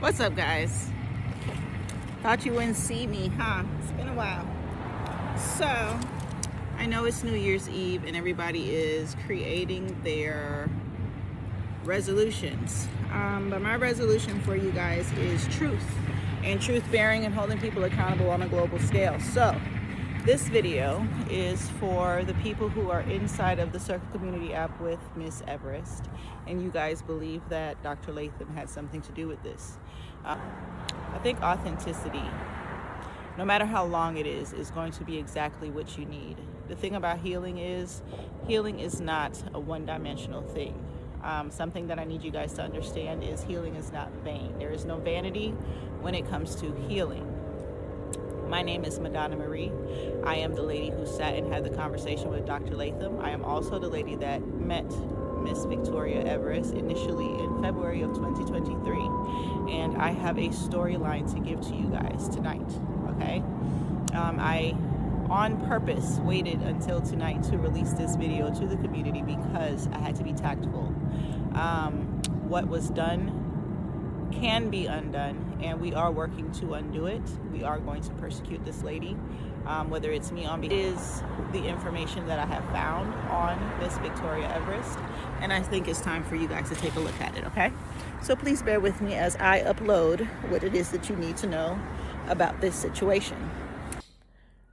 What's up, guys? Thought you wouldn't see me, huh? It's been a while. So, I know it's New Year's Eve and everybody is creating their resolutions. But my resolution for you guys is truth and truth bearing and holding people accountable on a global scale. So, this video is for the people who are inside of the Circle Community app with Miss Everest, and you guys believe that Dr. Latham had something to do with this. I think authenticity, no matter how long it is going to be exactly what you need. The thing about healing is not a one-dimensional thing. Something that I need you guys to understand is healing is not vain. There is no vanity when it comes to healing. My name is Madonna Marie. I am the lady who sat and had the conversation with Dr. Latham. I am also the lady that met Miss Victoria Everest initially in February of 2023. And I have a storyline to give to you guys tonight, okay? I, on purpose, waited until tonight to release this video to the community because I had to be tactful. What was done can be undone, and we are working to undo it. We are going to persecute this lady, whether it's me on behalf is the information that I have found on Miss Victoria Everest, and I think it's time for you guys to take a look at it, okay? So please bear with me as I upload what it is that you need to know about this situation.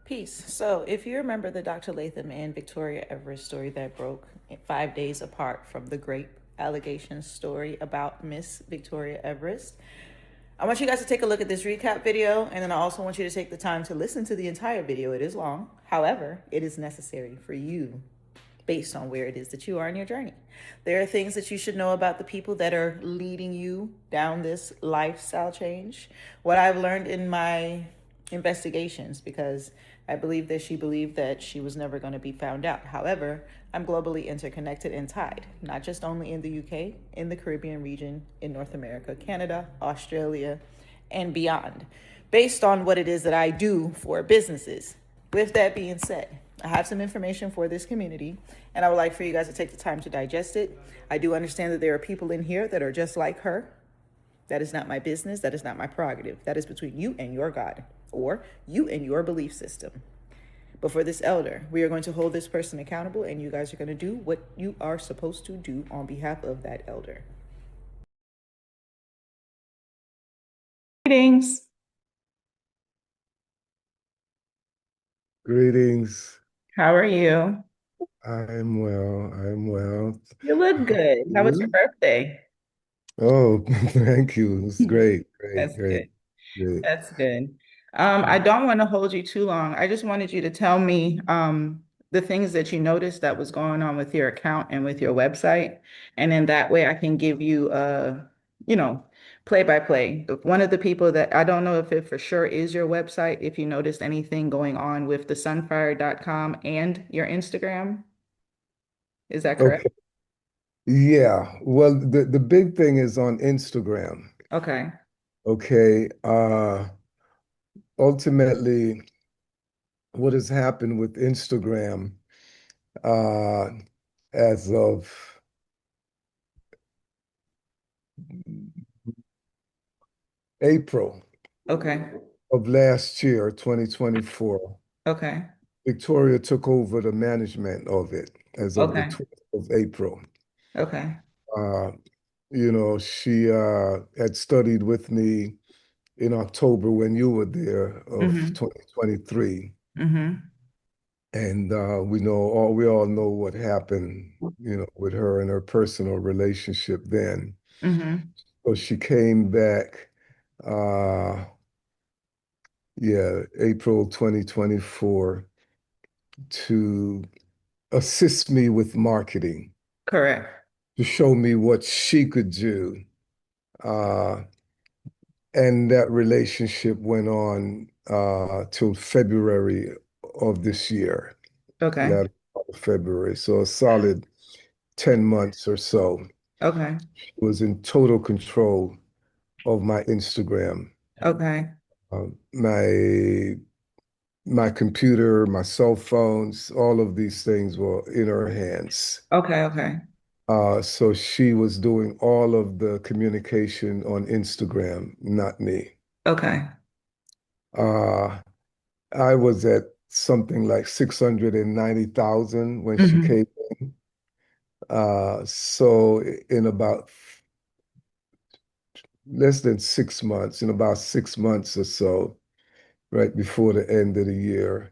Peace. So if you remember the Dr. Latham and Victoria Everest story that broke 5 days apart from the great allegation story about Miss Victoria Everest, I want you guys to take a look at this recap video, and then I also want you to take the time to listen to the entire video. It is long. However, it is necessary for you based on where it is that you are in your journey. There are things that you should know about the people that are leading you down this lifestyle change. What I've learned in my investigations, because I believe that she believed that she was never going to be found out. However, I'm globally interconnected and tied, not just only in the UK, in the Caribbean region, in North America, Canada, Australia, and beyond, based on what it is that I do for businesses. With that being said, I have some information for this community, and I would like for you guys to take the time to digest it. I do understand that there are people in here that are just like her. That is not my business. That is not my prerogative. That is between you and your God, or you and your belief system. But for this elder, we are going to hold this person accountable, and you guys are going to do what you are supposed to do on behalf of that elder. Greetings. Greetings. How are you? I'm well. I'm well. You look How are good. How was your you? birthday? Oh, thank you. It's great, great, That's great, good. great. That's good. I don't want to hold you too long. I just wanted you to tell me the things that you noticed that was going on with your account and with your website. And then that way I can give you you know, play by play. One of the people that I don't know if it for sure is your website, if you noticed anything going on with the sunfire.com and your Instagram. Is that correct? Okay. Yeah. Well, the big thing is on Instagram. Okay. Okay. Ultimately, what has happened with Instagram uh as of April Okay. of last year, 2024, Okay. Victoria took over the management of it as of the Okay. 12th of April. Okay. Uh, she had studied with me in October when you were there of Mm-hmm. 2023. Mm-hmm. And we all know what happened, with her and her personal relationship then. Mm-hmm. So she came back, uh, yeah, April 2024 to assist me with marketing, Correct. to show me what she could do. Uh, And that relationship went on till February of this year, Okay. latter part of February. So a solid 10 months or so. Okay. Was in total control of my Instagram, Okay. my computer, my cell phones, all of these things were in her hands. Okay. Okay. So she was doing all of the communication on Instagram, not me. Okay. Uh, I was at something like 690,000 when she Hmm. came. So in about less than 6 months, in about 6 months or so, right before the end of the year,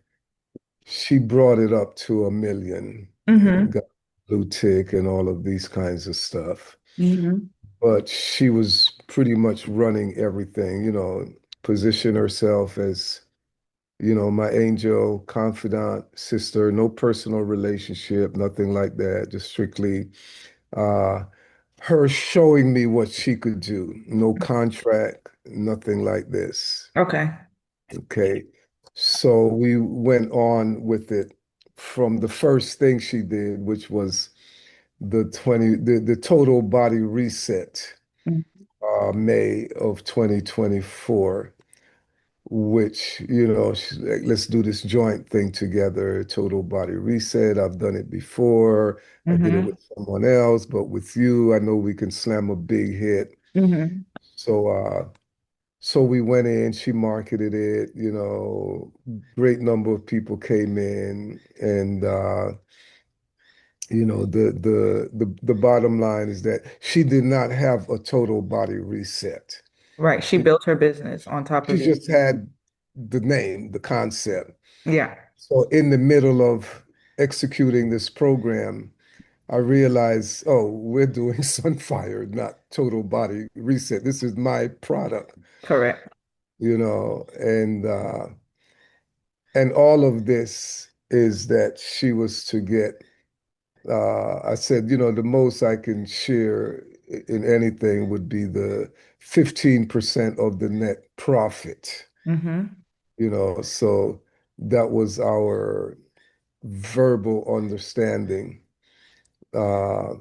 she brought it up to 1 million, Hmm. got blue tick and all of these kinds of stuff. Hmm. But she was pretty much running everything, position herself as, my angel, confidant, sister, no personal relationship, nothing like that, just strictly uh, her showing me what she could do. No contract, nothing like this. Okay. Okay. So we went on with it from the first thing she did, which was the total body reset, May of 2024, which, she's like, let's do this joint thing together, total body reset. I've done it before. I did it Hmm. with someone else, but with you, I know we can slam a big hit. Hmm. So, so we went in, she marketed it, great number of people came in, and the bottom line is that she did not have a total body reset. Right. She built her business on top She of it. just had the name, the concept. Yeah. So in the middle of executing this program, I realized, oh, we're doing Sunfire, not total body reset. This is my product, Correct. and all of this is that she was to get. I said, the most I can share in anything would be the 15% of the net profit. Hmm. So that was our verbal understanding. Uh,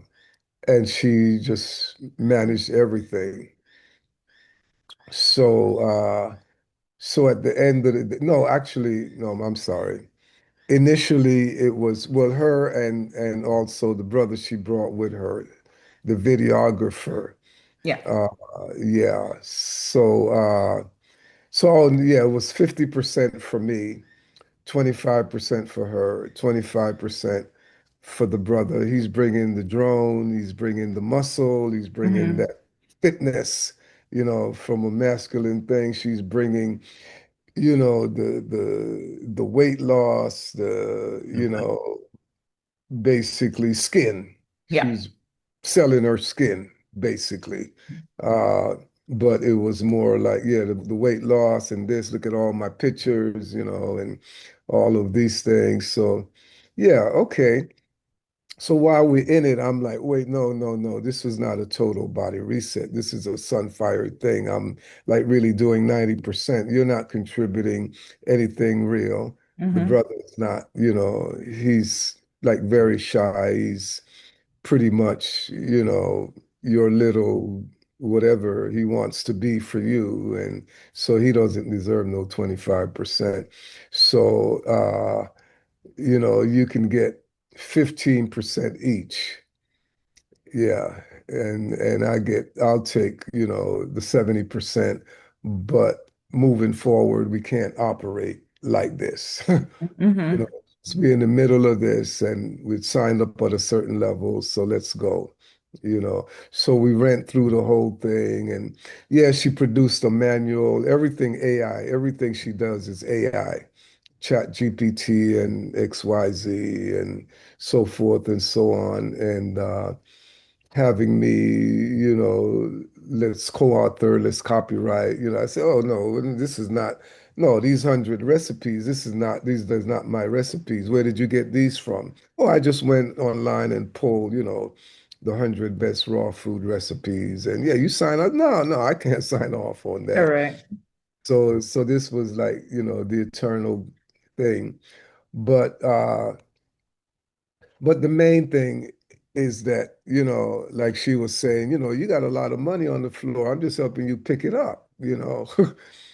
and she just managed everything. So, so at the end of the, no, actually, no, I'm sorry. Initially, it was, well, her and also the brother she brought with her, the videographer. Yeah. Uh, yeah. So yeah, it was 50% for me, 25% for her, 25% for the brother. He's bringing the drone, he's bringing the muscle, he's bringing Hmm. that fitness, from a masculine thing. She's bringing, the weight loss, basically skin. Yeah. She's selling her skin, basically. Uh, but it was more like, yeah, the weight loss and this, look at all my pictures, and all of these things. So, yeah, okay. So while we're in it, I'm like, wait, no, no, no, this is not a total body reset. This is a Sunfire thing. I'm like really doing 90%. You're not contributing anything real. The Hmm. brother is not, he's like very shy. He's pretty much, your little whatever he wants to be for you. And so he doesn't deserve no 25%. So, you can get 15% each. Yeah. And I'll take, the 70%, but moving forward, we can't operate like this. Hmm. So we're in the middle of this and we'd signed up at a certain level, so let's go. So we ran through the whole thing, and yeah, she produced a manual, everything AI, everything she does is AI. Chat GPT and XYZ and so forth and so on. And having me, let's co-author, let's copyright. I say, oh no, this is not, no, these 100 recipes, these are not my recipes. Where did you get these from? Oh, I just went online and pulled, the 100 best raw food recipes. And yeah, you sign up. No, no, I can't sign off on that. Correct. So this was like, the eternal thing. But but the main thing is that, like she was saying, you got a lot of money on the floor. I'm just helping you pick it up. So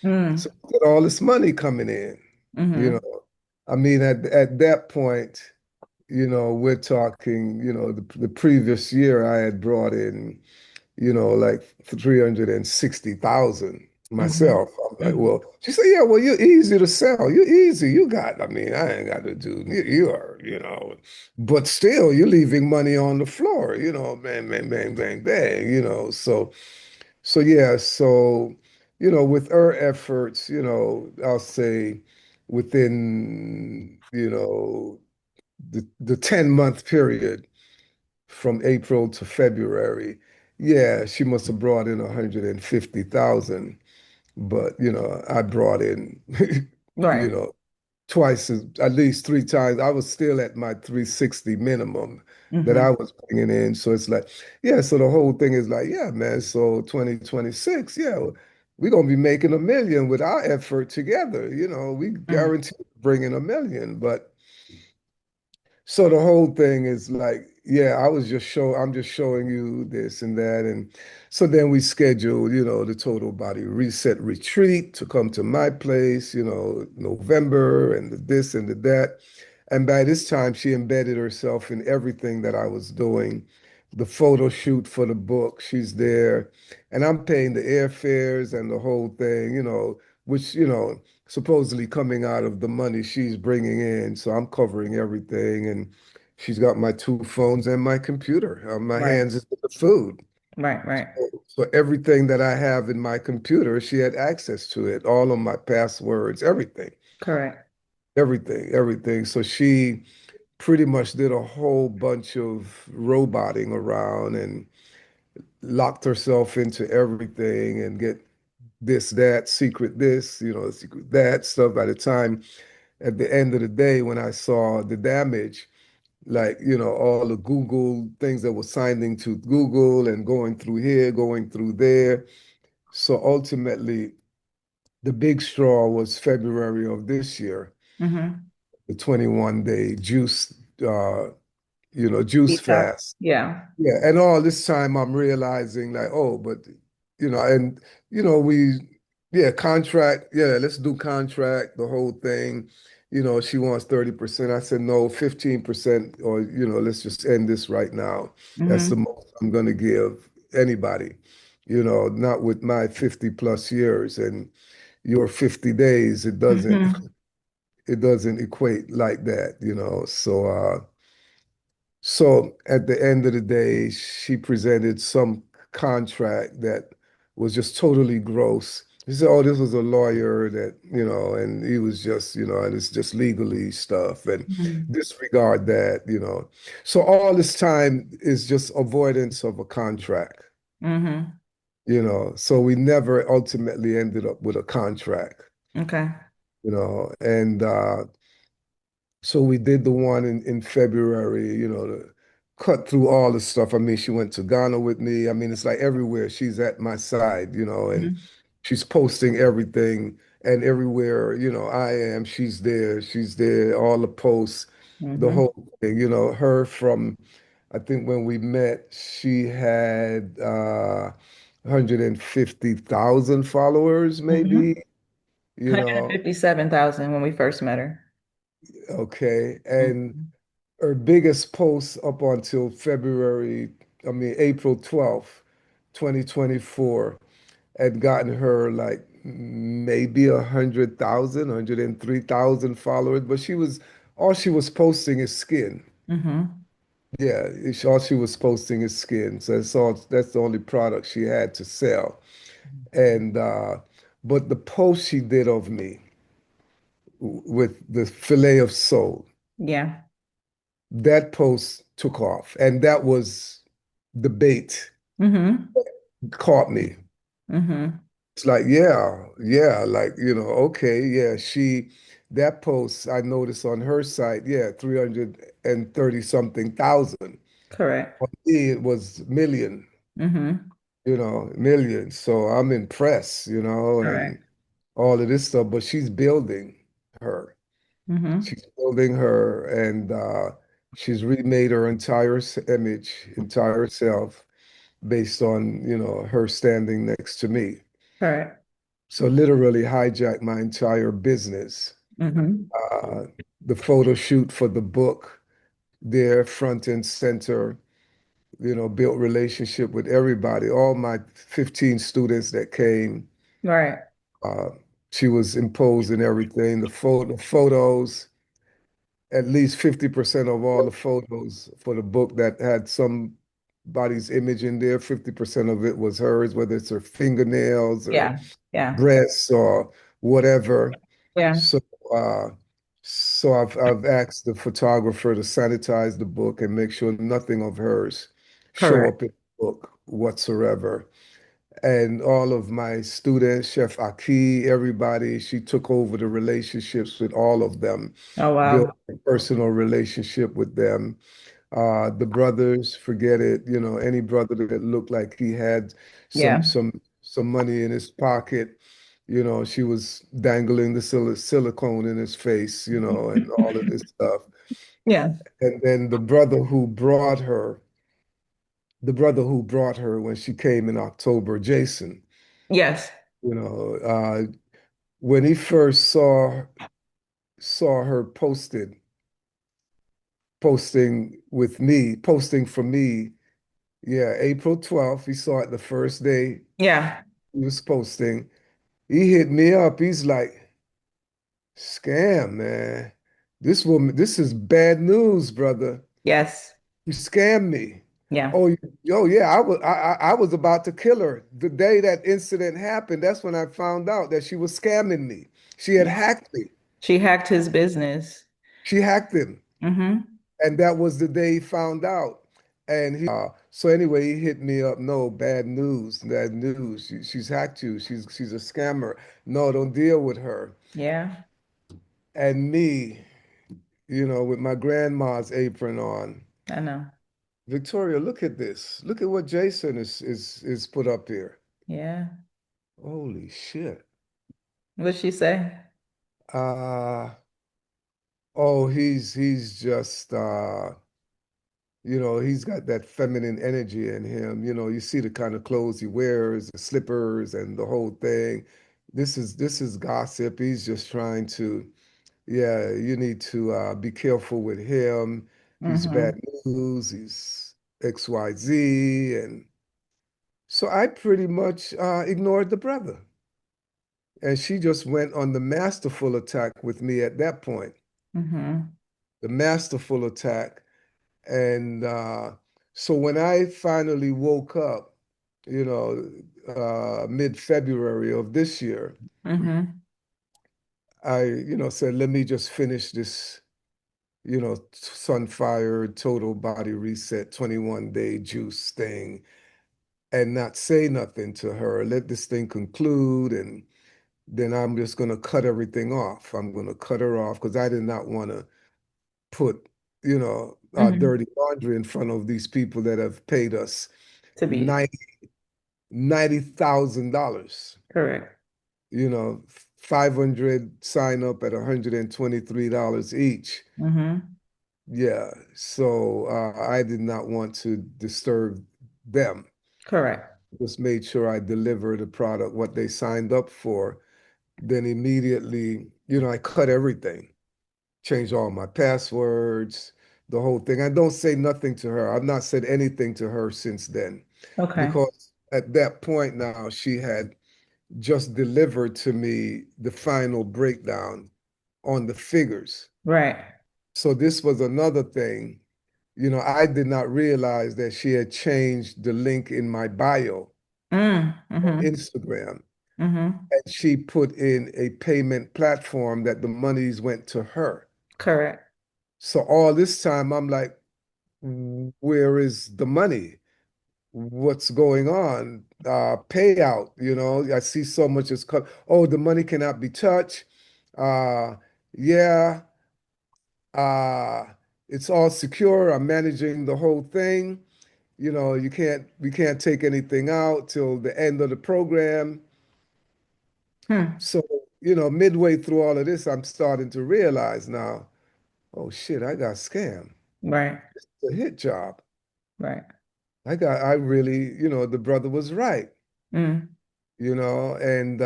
Mm. look at all this money coming in, you Hmm. know. I mean, at that point, we're talking, the previous year I had brought in, like 360,000 Mm-hmm. myself. I'm like, Mm-hmm. well, she said, yeah, well, you're easy to sell. You're easy. I mean, I ain't got to do, you are, but still you're leaving money on the floor, bang, bang, bang, bang, bang, so yeah, so, with her efforts, I'll say within, the 10-month period from April to February, yeah, she must have brought in 150,000, but I brought in, you Right. know, at least three times. I was still at my 360 minimum that Mm-hmm. I was bringing in. So it's like, yeah, so the whole thing is like, yeah, man, so 2026, yeah, we're gonna be making 1 million with our effort together. We Mm-hmm. guarantee bringing 1 million, but so the whole thing is like, yeah, I'm just showing you this and that. And so then we scheduled, the total body reset retreat to come to my place, November and the this and the that. And by this time, she embedded herself in everything that I was doing. The photo shoot for the book, she's there. And I'm paying the airfares and the whole thing, which, supposedly coming out of the money she's bringing in. So I'm covering everything. And she's got my two phones and my computer. My Right. hands is with the food. Right. Right. So everything that I have in my computer, she had access to it, all of my passwords, everything, Correct. everything, everything. So she pretty much did a whole bunch of roboting around and locked herself into everything and get this, secret that stuff. By the time at the end of the day, when I saw the damage, like, all the Google things that were signing to Google and going through here, going through there. So ultimately, the big straw was February of this year, Mm-hmm. the 21-day juice Detox. fast. Yeah. Yeah, and all this time I'm realizing like, oh, but and we, yeah, contract, yeah, let's do contract, the whole thing. She wants 30%. I said no, 15%, or let's just end this right now. That's the Mm-hmm. most I'm gonna give anybody, not with my 50 plus years and your 50 days. It doesn't Mm-hmm. it doesn't equate like that, so at the end of the day, she presented some contract that was just totally gross. She said, "Oh, this was a lawyer that, and he was just, and it's just legally stuff and Mm-hmm. disregard that." So all this time is just avoidance of a contract, Mm-hmm. So we never ultimately ended up with a contract, Okay. and so we did the one in February, to cut through all the stuff. I mean, she went to Ghana with me. I mean, it's like everywhere she's at my side, and Mm-hmm. she's posting everything and everywhere, I am, she's there. She's there, all the posts, the Mm-hmm. whole thing, her from, I think when we met, she had 150,000 followers, Mm-hmm. maybe, you know, 157,000 when we first met her. okay. And Mhm. her biggest post up until April 12th, 2024, had gotten her like maybe 100,000, 103,000 followers, but all she was posting is skin. Mhm. Yeah, all she was posting is skin. So that's the only product she had to sell. And but the post she did of me with the fillet of soul, Yeah. that post took off. And that was the bait Mhm. caught me. Mhm. It's like, yeah, yeah, like, okay, yeah, that post I noticed on her site, yeah, 330 something thousand. Correct. On me, it was million, Mhm. million. So I'm impressed, and Correct. all of this stuff, but she's building her. Mhm. She's building her, and she's remade her entire image, entire self based on, her standing next to me. Correct. So literally hijacked my entire business. Mhm. Uh, the photo shoot for the book, there front and center, built relationship with everybody, all my 15 students that came. Right. Uh, she was imposing everything, the photos, at least 50% of all the photos for the book that had somebody's image in there, 50% of it was hers, whether it's her fingernails or Yeah. Yeah. breasts or whatever. Yeah. So, uh, so I've asked the photographer to sanitize the book and make sure nothing of hers show Correct. up in the book whatsoever. And all of my students, Chef Aki, everybody, she took over the relationships with all of them, Oh, built wow. a personal relationship with them. The brothers, forget it. Any brother that looked like he had some Yeah. some some money in his pocket, she was dangling the silicone in his face, and all of this stuff. Yeah. And then the brother who brought her when she came in October, Jason, Yes. you know, uh, when he first saw her posting for me. Yeah, April 12th, he saw it the first day Yeah. he was posting. He hit me up. He's like, scam, man. This is bad news, brother. Yes. You scammed me. Yeah. Oh, yeah, I was about to kill her. The day that incident happened, that's when I found out that she was scamming me. She had Yeah. hacked me. She hacked his business. She hacked him. Mm-hmm. And that was the day he found out. And so anyway, he hit me up. No, bad news, bad news. She's hacked you. She's a scammer. No, don't deal with her. Yeah. And me, with my grandma's apron on. I know. Victoria, look at this. Look at what Jason is put up here. Yeah. Holy shit. What'd she say? Uh oh, he's just he's got that feminine energy in him. You see the kind of clothes he wears, the slippers and the whole thing. This is gossip. He's just trying to, yeah, you need to be careful with him. He's bad Mm-hmm. news. He's XYZ. And so I pretty much ignored the brother. And she just went on the masterful attack with me at that point. Mm-hmm. The masterful attack. And so when I finally woke up, mid-February of this year, Mm-hmm. I, said, let me just finish this, Sunfire Total Body Reset 21-day juice thing and not say nothing to her. Let this thing conclude. And then I'm just going to cut everything off. I'm going to cut her off because I did not want to put, Mm-hmm. dirty laundry in front of these people that have paid us To be 90,000, correct. 500 sign up at $123 each. Mm-hmm. Yeah, so I did not want to disturb them. Correct. Just made sure I delivered the product, what they signed up for. Then immediately, I cut everything, changed all my passwords, the whole thing. I don't say nothing to her. I've not said anything to her since then Okay. because at that point now she had just delivered to me the final breakdown on the figures. Right. So this was another thing. I did not realize that she had changed the link in my bio on Mm-hmm. Instagram. Mm-hmm. And she put in a payment platform that the monies went to her. Correct. So all this time, I'm like, where is the money? What's going on? Payout, I see so much is cut. Oh, the money cannot be touched. Uh, yeah, uh, it's all secure. I'm managing the whole thing. We can't take anything out till the end of the program. Hmm. So, midway through all of this, I'm starting to realize now, oh shit, I got scammed. Right. It's a hit job. Right. I really, the brother was right, Mm. and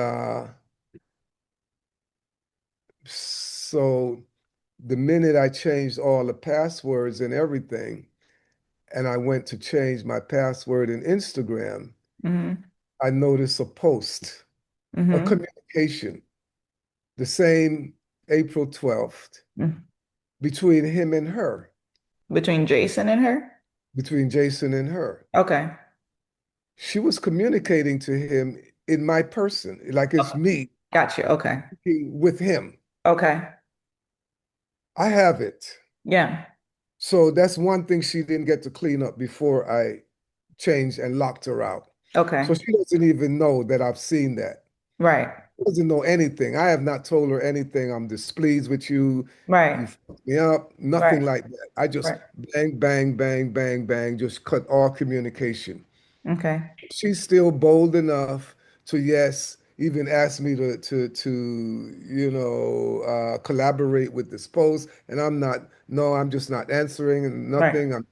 so the minute I changed all the passwords and everything, and I went to change my password in Instagram, Mm-hmm. I noticed a post, a Mm-hmm. communication, the same April 12th, Mm. between him and her, Between Jason and her? between Jason and her. Okay. She was communicating to him in my person, like it's Okay. me Got you. Okay. with him. Okay. I have it. Yeah. So that's one thing she didn't get to clean up before I changed and locked her out. So Okay. she doesn't even know that I've seen that. Right. Doesn't know anything. I have not told her anything. I'm displeased with you. You Right. fucked me up. Nothing Right. like that. I just Right. bang, bang, bang, bang, bang, just cut all communication. Okay. She's still bold enough to, yes, even ask me to collaborate with this post. And I'm not, no, I'm just not answering and Right. nothing. I'm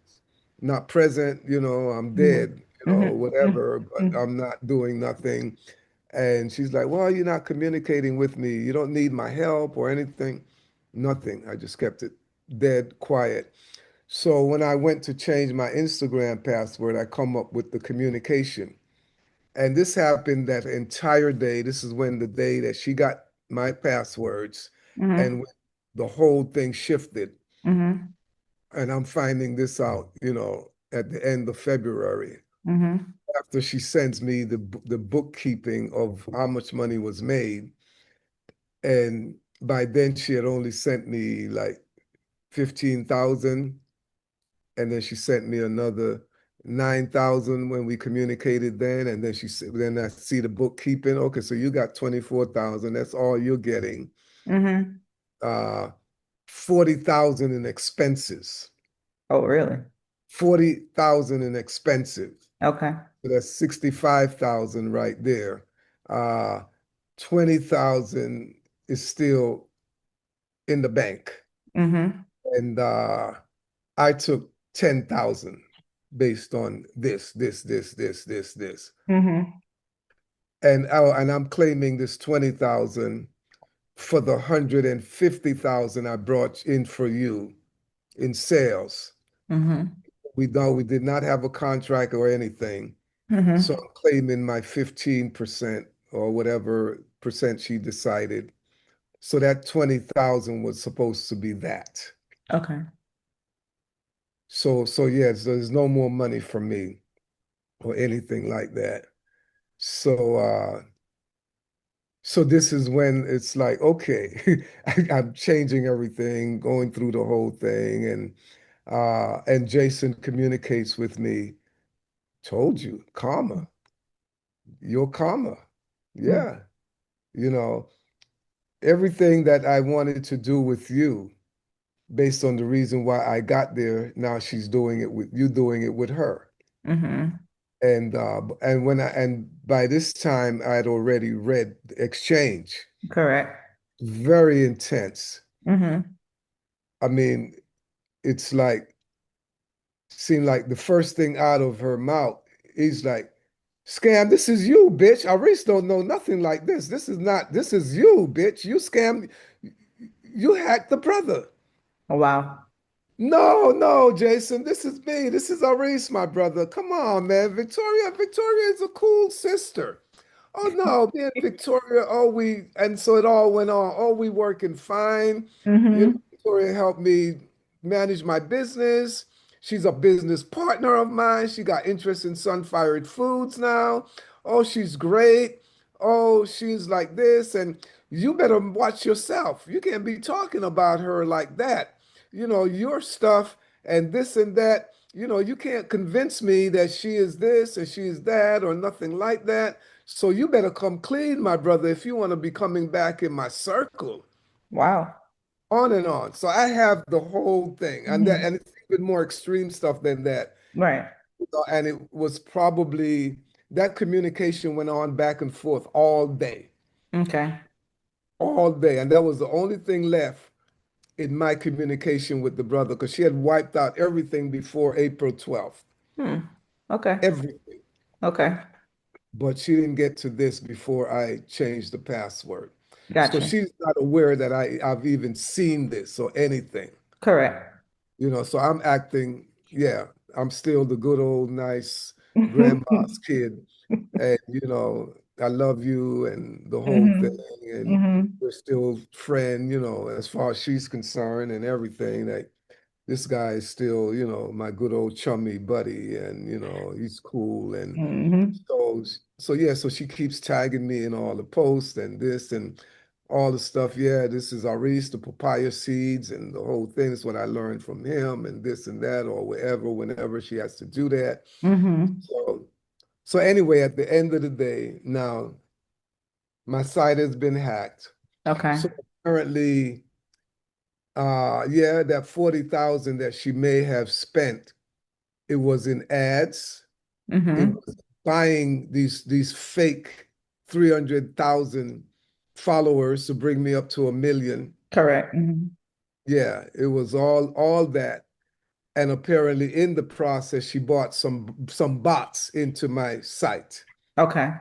not present, I'm Mm-hmm. dead, Mm-hmm. whatever, but Mm-hmm. I'm not doing nothing. And she's like, well, you're not communicating with me. You don't need my help or anything. Nothing. I just kept it dead quiet. So when I went to change my Instagram password, I come up with the communication. And this happened that entire day. This is when the day that she got my passwords and Mm-hmm. when the whole thing shifted. Mm-hmm. And I'm finding this out, at the end of February Mm-hmm. after she sends me the bookkeeping of how much money was made. And by then she had only sent me like 15,000. And then she sent me another 9,000 when we communicated then. And then then I see the bookkeeping. Okay, so you got 24,000. That's all you're getting. Mm-hmm. Uh, 40,000 in expenses. Oh, really? 40,000 in expenses. Okay. So that's 65,000 right there. Uh, 20,000 is still in the bank. Mm-hmm. And I took 10,000 based on this. Mm-hmm. And I'm claiming this 20,000 for the 150,000 I brought in for you in sales. Mm-hmm. We did not have a contract or anything. So Mm-hmm. I'm claiming my 15% or whatever percent she decided. So that 20,000 was supposed to be that. Okay. So yes, there's no more money for me or anything like that. So so this is when it's like, okay, I'm changing everything, going through the whole thing, and Jason communicates with me, told you, karma, your karma. Mm-hmm. Yeah, you know, everything that I wanted to do with you based on the reason why I got there, now she's doing it with you, doing it with her. Mm-hmm. And by this time I had already read the exchange. Correct. Very intense. Mm-hmm. I mean, it's like seemed like the first thing out of her mouth is like, "Scam, this is you, bitch. I really don't know nothing like this. This is you, bitch. You scam, you hacked the brother." Oh, wow. No, no, Jason, this is me. This is Aris, my brother. Come on, man. Victoria is a cool sister. Oh no, me and Victoria, and so it all went on. Oh, we working fine. Mm-hmm. Victoria helped me manage my business. She's a business partner of mine. She got interest in Sunfired Foods now. Oh, she's great. Oh, she's like this. And you better watch yourself. You can't be talking about her like that. Your stuff and this and that. You can't convince me that she is this and she is that or nothing like that. So you better come clean, my brother, if you want to be coming back in my circle. Wow. On and on. So I have the whole thing, Mm-hmm. and it's even more extreme stuff than that. Right. And it was probably that communication went on back and forth Okay. all day, and that was the only thing left in my communication with the brother because she had wiped out everything before April 12th, Hmm. Okay. everything. Okay. But she didn't get to this before I changed the password. So Gotcha. she's not aware that I've even seen this or anything. Correct. So I'm acting, yeah, I'm still the good old nice grandma's kid. And, I love you and the whole thing. Hmm. And Hmm. we're still friend, as far as she's concerned and everything. Like this guy is still, my good old chummy buddy. And, he's cool. And Hmm. so yeah, so she keeps tagging me in all the posts and this and all the stuff. Yeah, this is Aris, the papaya seeds, and the whole thing is what I learned from him, and this and that, or wherever, whenever she has to do that. Hmm. So anyway, at the end of the day, now my site has been hacked. Okay. So apparently, yeah, that 40,000 that she may have spent, it was in ads. It Hmm. was buying these fake 300,000 followers to bring me up to 1 million. Correct. Hmm. Yeah, it was all that. And apparently in the process, she bought some bots into my site. Okay.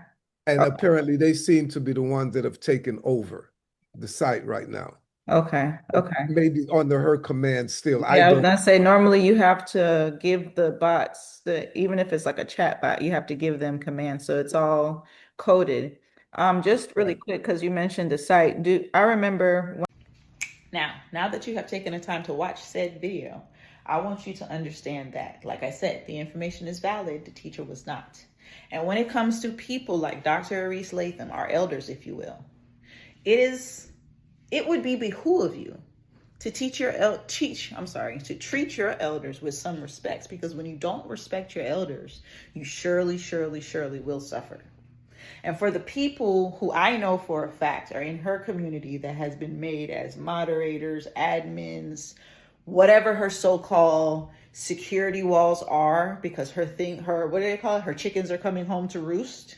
And Okay. apparently they seem to be the ones that have taken over the site right now. Okay. Okay. Maybe under her command still. I Yeah, I was don't. gonna say normally you have to give the bots even if it's like a chat bot, you have to give them commands. So it's all coded. Just really Right. quick, because you mentioned the site. Do I remember now that you have taken the time to watch said video, I want you to understand that, like I said, the information is valid, the teacher was not. And when it comes to people like Dr. Aris Latham, our elders, if you will, it would be behoove of you to to treat your elders with some respect, because when you don't respect your elders, you surely will suffer. And for the people who I know for a fact are in her community that has been made as moderators, admins, whatever her so-called security walls are, because what do they call it? Her chickens are coming home to roost.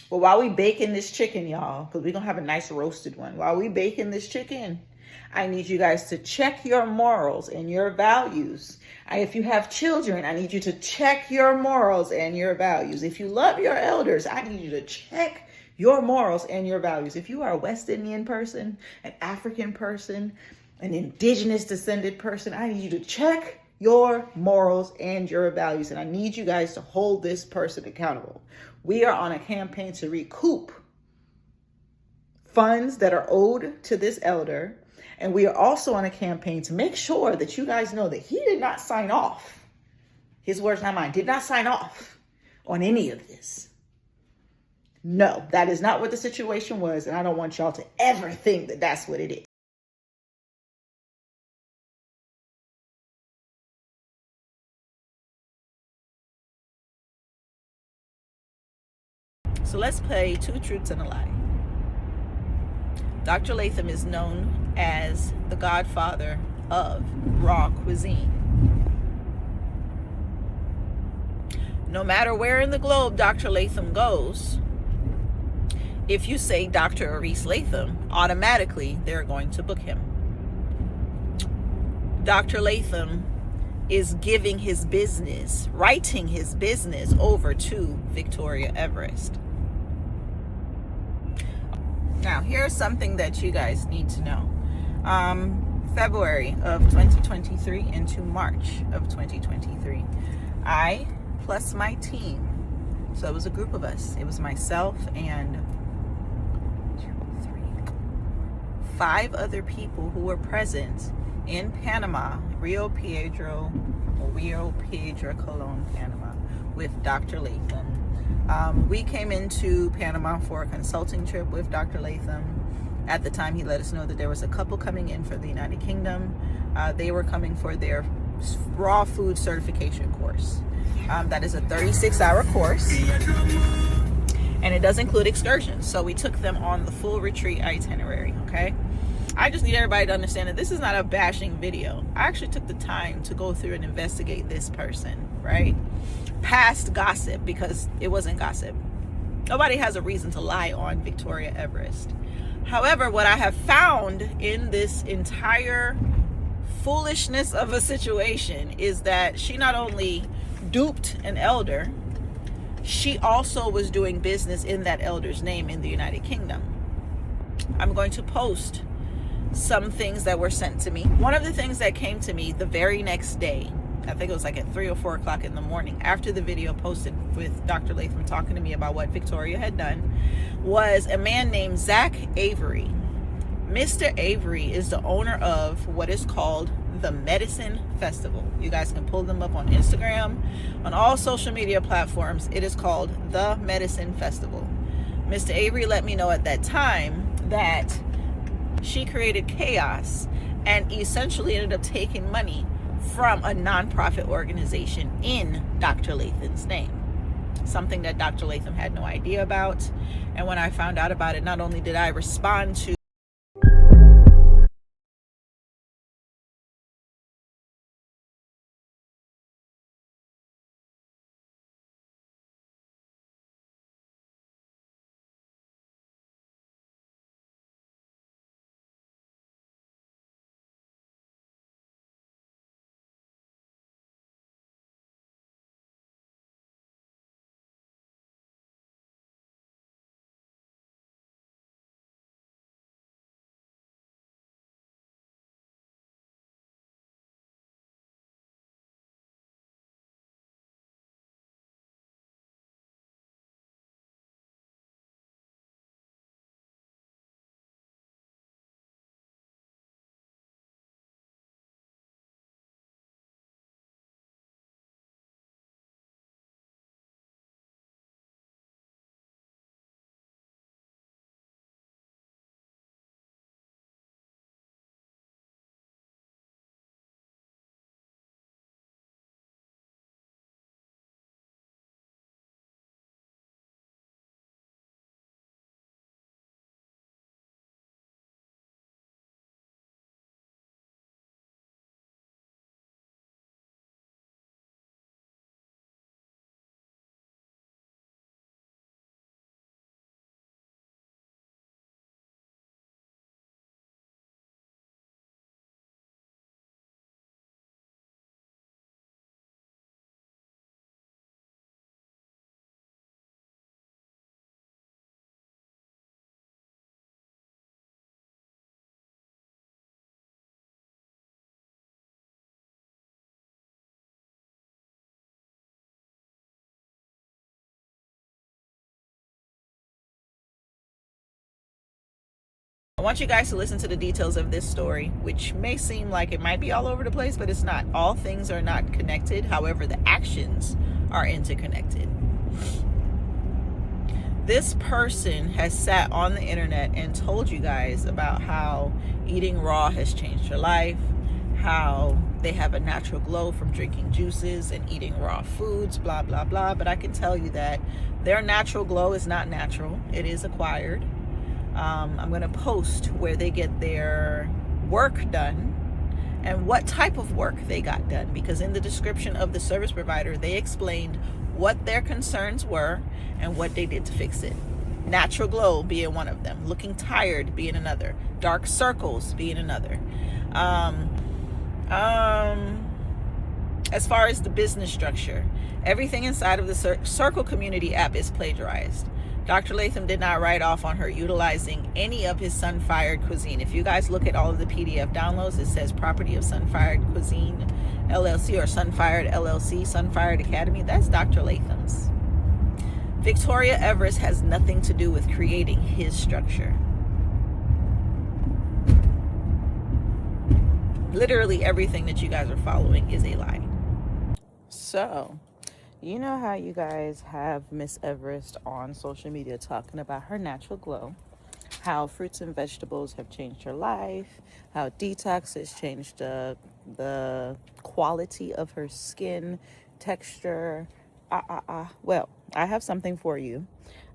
Well, while we baking this chicken, y'all, because we're going to have a nice roasted one. While we baking this chicken, I need you guys to check your morals and your values. If you have children, I need you to check your morals and your values. If you love your elders, I need you to check your morals and your values. If you are a West Indian person, an African person, an indigenous descended person, I need you to check your morals and your values. And I need you guys to hold this person accountable. We are on a campaign to recoup funds that are owed to this elder. And we are also on a campaign to make sure that you guys know that he did not sign off. His words, not mine, did not sign off on any of this. No, that is not what the situation was. And I don't want y'all to ever think that that's what it is. So let's play two truths and a lie. Dr. Latham is known as the godfather of raw cuisine. No matter where in the globe Dr. Latham goes, if you say Dr. Aris Latham, automatically they're going to book him. Dr. Latham is giving his business, writing his business over to Victoria Everest. Now, here's something that you guys need to know. February of 2023 into March of 2023, I plus my team, so it was a group of us. It was myself and 5 other people who were present in Panama, Rio Piedra, Colon, Panama, with Dr. Latham. We came into Panama for a consulting trip with Dr. Latham. At the time, he let us know that there was a couple coming in for the United Kingdom. They were coming for their raw food certification course. That is a 36-hour course, and it does include excursions. So we took them on the full retreat itinerary, okay? I just need everybody to understand that this is not a bashing video. I actually took the time to go through and investigate this person, right? Past gossip, because it wasn't gossip. Nobody has a reason to lie on Victoria Everest. However, what I have found in this entire foolishness of a situation is that she not only duped an elder, she also was doing business in that elder's name in the United Kingdom. I'm going to post some things that were sent to me. One of the things that came to me the very next day, I think it was like at 3 or 4 o'clock in the morning, after the video posted with Dr. Latham talking to me about what Victoria had done, was a man named Zach Avery. Mr. Avery is the owner of what is called the Medicine Festival. You guys can pull them up on Instagram, on all social media platforms. It is called the Medicine Festival. Mr. Avery let me know at that time that she created chaos and essentially ended up taking money from a nonprofit organization in Dr. Latham's name. Something that Dr. Latham had no idea about. And when I found out about it, not only did I respond to I want you guys to listen to the details of this story, which may seem like it might be all over the place, but it's not. All things are not connected. However, the actions are interconnected. This person has sat on the internet and told you guys about how eating raw has changed your life, how they have a natural glow from drinking juices and eating raw foods, blah, blah, blah. But I can tell you that their natural glow is not natural. It is acquired. I'm going to post where they get their work done and what type of work they got done, because in the description of the service provider, they explained what their concerns were and what they did to fix it. Natural glow being one of them, looking tired being another, dark circles being another. As far as the business structure, everything inside of the Circle Community app is plagiarized. Dr. Latham did not write off on her utilizing any of his Sunfired Cuisine. If you guys look at all of the PDF downloads, it says property of Sunfired Cuisine LLC or Sunfired LLC, Sunfired Academy. That's Dr. Latham's. Victoria Everest has nothing to do with creating his structure. Literally everything that you guys are following is a lie. So, you know how you guys have Miss Everest on social media talking about her natural glow, how fruits and vegetables have changed her life, how detox has changed the quality of her skin, texture. Well, I have something for you.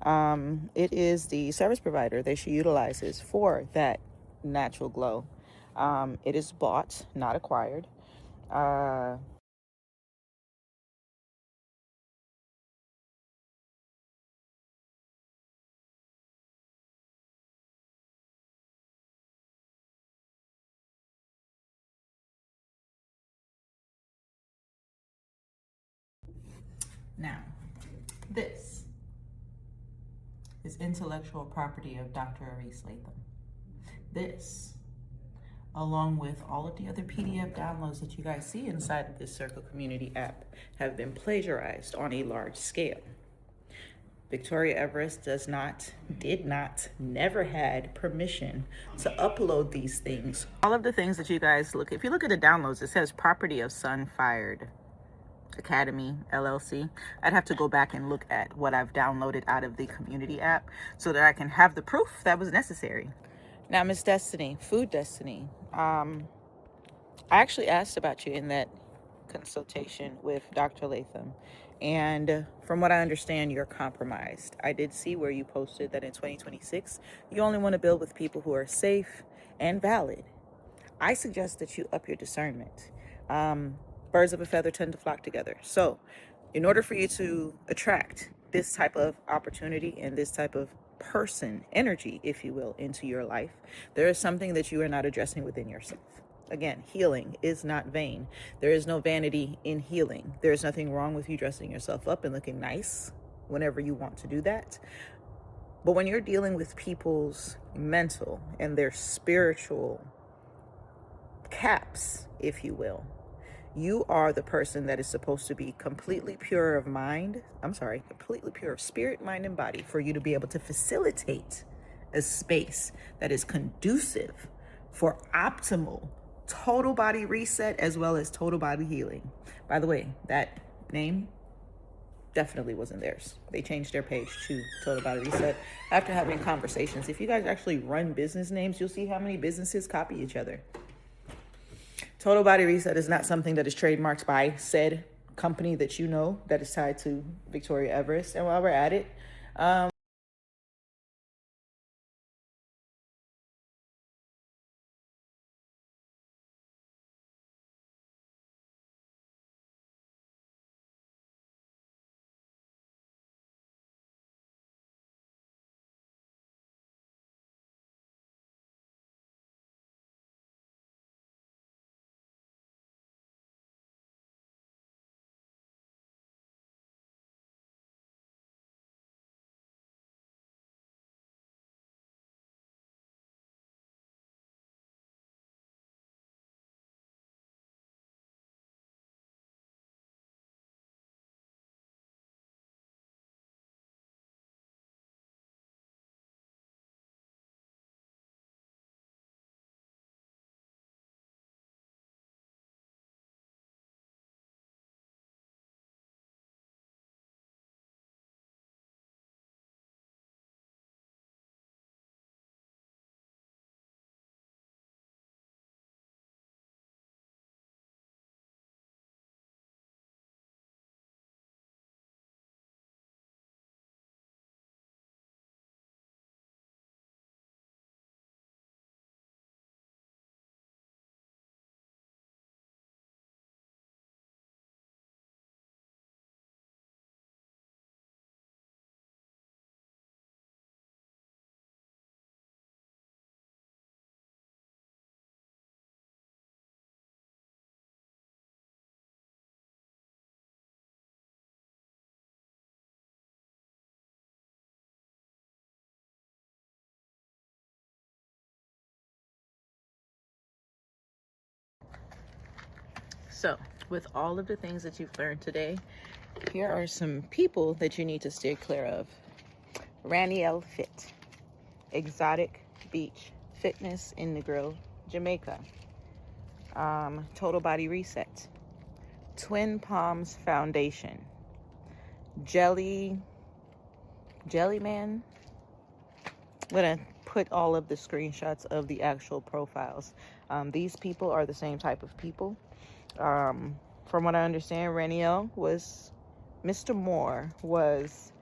It is the service provider that she utilizes for that natural glow. It is bought, not acquired. Now, this is intellectual property of Dr. Aris Latham. This, along with all of the other PDF downloads that you guys see inside of this Circle Community app, have been plagiarized on a large scale. Victoria Everest did not, never had permission to upload these things. All of the things that you guys look, if you look at the downloads, it says property of Sun-Fired Academy LLC. I'd have to go back and look at what I've downloaded out of the community app so that I can have the proof that was necessary. Now, Miss Destiny, Food Destiny, I actually asked about you in that consultation with Dr. Latham. And from what I understand, you're compromised. I did see where you posted that in 2026, you only want to build with people who are safe and valid. I suggest that you up your discernment. Birds of a feather tend to flock together. So, in order for you to attract this type of opportunity and this type of person, energy, if you will, into your life, there is something that you are not addressing within yourself. Again, healing is not vain. There is no vanity in healing. There is nothing wrong with you dressing yourself up and looking nice whenever you want to do that. But when you're dealing with people's mental and their spiritual caps, if you will, you are the person that is supposed to be completely pure of completely pure of spirit, mind, and body for you to be able to facilitate a space that is conducive for optimal total body reset as well as total body healing. By the way, that name definitely wasn't theirs. They changed their page to Total Body Reset after having conversations. If you guys actually run business names, you'll see how many businesses copy each other. Total Body Reset is not something that is trademarked by said company that you know that is tied to Victoria Everest. And while we're at it, so with all of the things that you've learned today, here are some people that you need to steer clear of. Raniel Fit, Exotic Beach Fitness in Negril, Jamaica. Total Body Reset, Twin Palms Foundation, Jellyman. I'm gonna put all of the screenshots of the actual profiles. These people are the same type of people. From what I understand, Mr. Moore was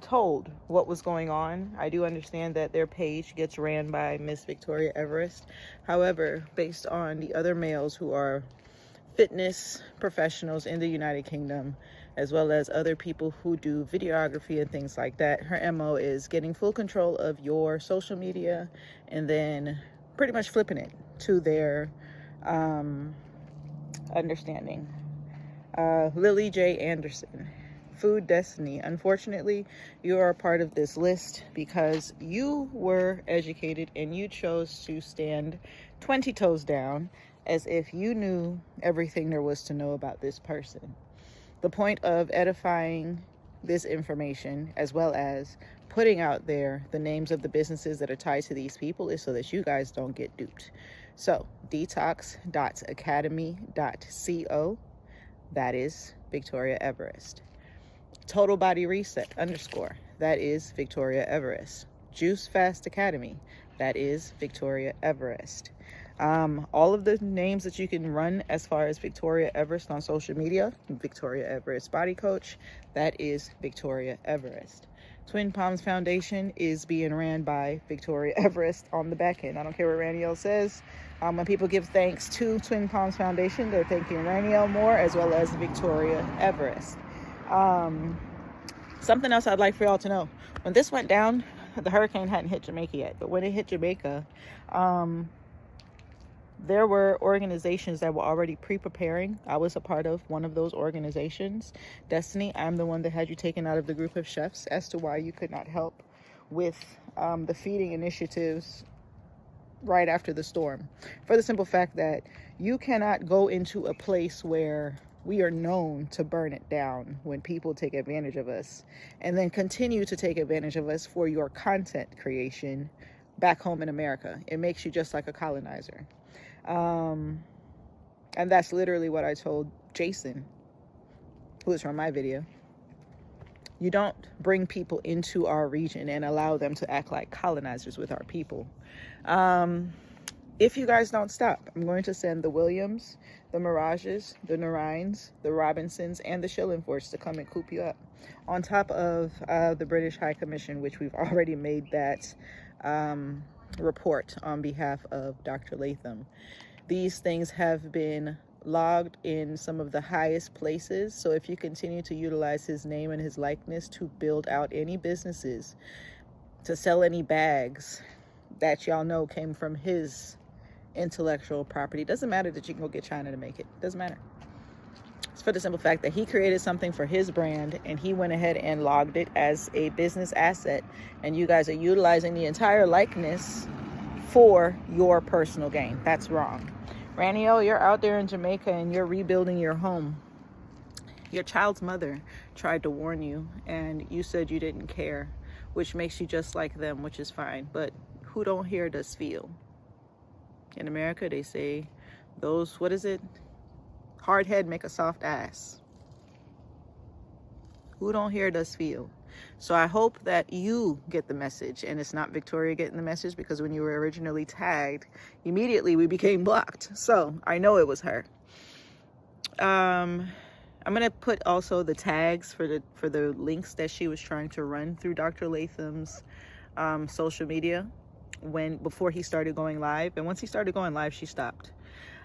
told what was going on. I do understand that their page gets ran by Miss Victoria Everest. However, based on the other males who are fitness professionals in the United Kingdom, as well as other people who do videography and things like that, her MO is getting full control of your social media and then pretty much flipping it to their understanding. Lily J. Anderson, Food Destiny. Unfortunately, you are a part of this list because you were educated and you chose to stand 20 toes down as if you knew everything there was to know about this person. The point of edifying this information, as well as putting out there the names of the businesses that are tied to these people, is so that you guys don't get duped. So detox.academy.co, that is Victoria Everest. Total Body Reset _ that is Victoria Everest. Juice Fast Academy, that is Victoria Everest. All of the names that you can run as far as Victoria Everest on social media: Victoria Everest Body Coach, that is Victoria Everest. Twin Palms Foundation is being ran by Victoria Everest on the back end. I don't care what Raniel says. When people give thanks to Twin Palms Foundation, they're thanking Raniel more, as well as Victoria Everest. Something else I'd like for y'all to know: when this went down, the hurricane hadn't hit Jamaica yet, but when it hit Jamaica, there were organizations that were already pre-preparing. I was a part of one of those organizations. Destiny, I'm the one that had you taken out of the group of chefs as to why you could not help with the feeding initiatives right after the storm, for the simple fact that you cannot go into a place where we are known to burn it down when people take advantage of us, and then continue to take advantage of us for your content creation back home in America. It makes you just like a colonizer. And that's literally what I told Jason, who is from my video. You don't bring people into our region and allow them to act like colonizers with our people. If you guys don't stop, I'm going to send the Williams, the Mirages, the Narines, the Robinsons, and the Shillingfords to come and coop you up. On top of the British High Commission, which we've already made that report on behalf of Dr. Latham. These things have been logged in some of the highest places. So if you continue to utilize his name and his likeness to build out any businesses, to sell any bags that y'all know came from his intellectual property, doesn't matter that you can go get China to make it. Doesn't matter. It's for the simple fact that he created something for his brand and he went ahead and logged it as a business asset, and you guys are utilizing the entire likeness for your personal gain. That's wrong. Raniel, you're out there in Jamaica and you're rebuilding your home. Your child's mother tried to warn you and you said you didn't care, which makes you just like them, which is fine. But who don't hear does feel. In America, they say those, what is it? Hard head make a soft ass. Who don't hear does feel. So I hope that you get the message and it's not Victoria getting the message, because when you were originally tagged, immediately we became blocked. So I know it was her. I'm gonna put also the tags for the links that she was trying to run through Dr. Latham's social media before he started going live. And once he started going live, she stopped.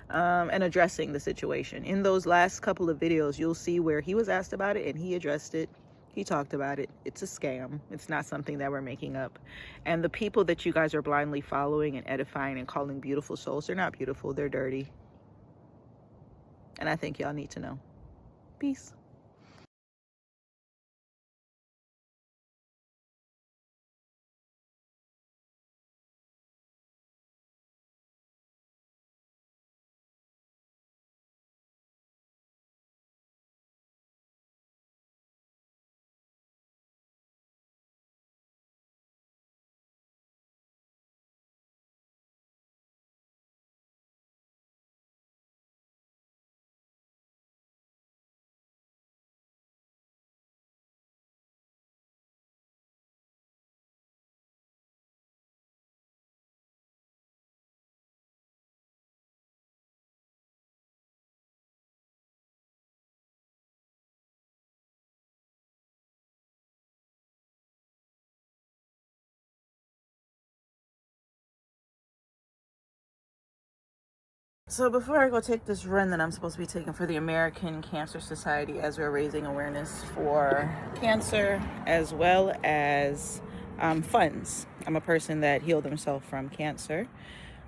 And addressing the situation. In those last couple of videos, you'll see where he was asked about it and he addressed it. He talked about it. It's a scam. It's not something that we're making up. And the people that you guys are blindly following and edifying and calling beautiful souls, they're not beautiful. They're dirty. And I think y'all need to know. Peace. So before I go take this run that I'm supposed to be taking for the American Cancer Society, as we're raising awareness for cancer as well as funds. I'm a person that healed himself from cancer.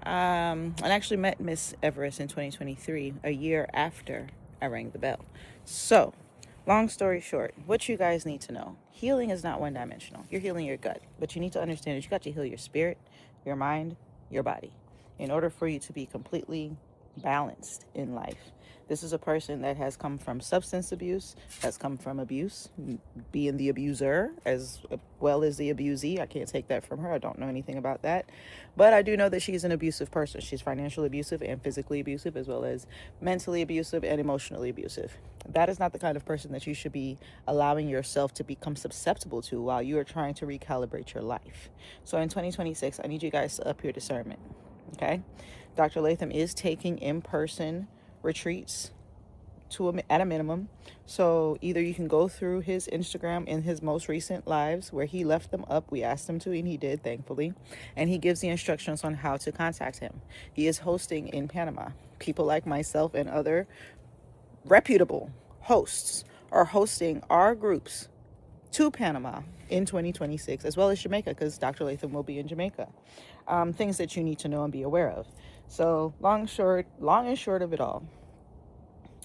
And actually met Miss Everest in 2023, a year after I rang the bell. So Long story short, what you guys need to know, healing is not one dimensional. You're healing your gut, but you need to understand that you got to heal your spirit, your mind, your body in order for you to be completely balanced in life. This is a person that has come from substance abuse, has come from abuse, being the abuser as well as the abusee. I can't take that from her. I don't know anything about that. But I do know that she's an abusive person. She's financially abusive and physically abusive, as well as mentally abusive and emotionally abusive. That is not the kind of person that you should be allowing yourself to become susceptible to while you are trying to recalibrate your life. So in 2026, I need you guys to up your discernment. Okay? Dr. Latham is taking in-person retreats at a minimum. So either you can go through his Instagram in his most recent lives where he left them up. We asked him to, and he did, thankfully. And he gives the instructions on how to contact him. He is hosting in Panama. People like myself and other reputable hosts are hosting our groups to Panama in 2026, as well as Jamaica, because Dr. Latham will be in Jamaica. Things that you need to know and be aware of. So long and short of it all,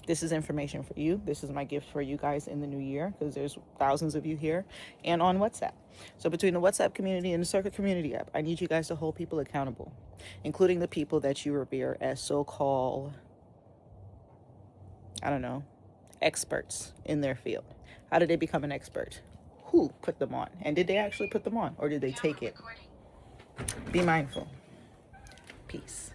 this is information for you. This is my gift for you guys in the new year, because there's thousands of you here and on WhatsApp. So between the WhatsApp community and the Circuit Community app, I need you guys to hold people accountable, including the people that you revere as so-called, I don't know, experts in their field. How did they become an expert? Who put them on? And did they actually put them on, or did they take it? Be mindful. Peace.